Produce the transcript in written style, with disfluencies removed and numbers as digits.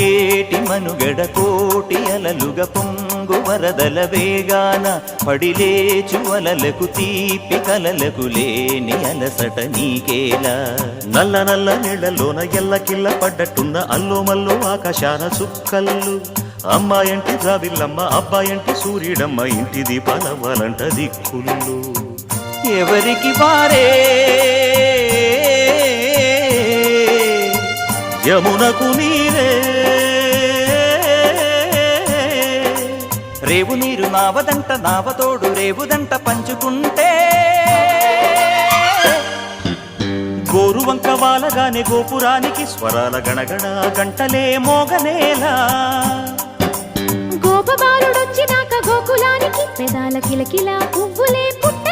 పొంగేటి మనుగడ కోటి అలలుగ పొంగు వరదల వేగాన పడిలేచు అలలకు తీపి కలలకు లేని అలసట నీకేలా నల్ల నల్ల నీళ్లలోన ఎల్లకిల్ల పడ్డట్టున్న అల్లో మల్లో ఆకాశాన చుక్కల్లు అమ్మాయంటి జాబిల్లమ్మ అబ్బాయంటి సూర్యుడమ్మ ఇంటి దీపాలవ్వాలంట దిక్కుళ్ళు ఎవరికి వారే యమునకు నీరే రేవు నీరు నావదంట నావతోడు రేవుదంట పంచుకుంటే గోరు వంక వాలగానే గోపురానికి స్వరాల గణగణ గంటలే మోగనేలా గోపబాలుడొచ్చినాక గోకులానికి పెదాల కిలకిలా పువ్వులే పుట్ట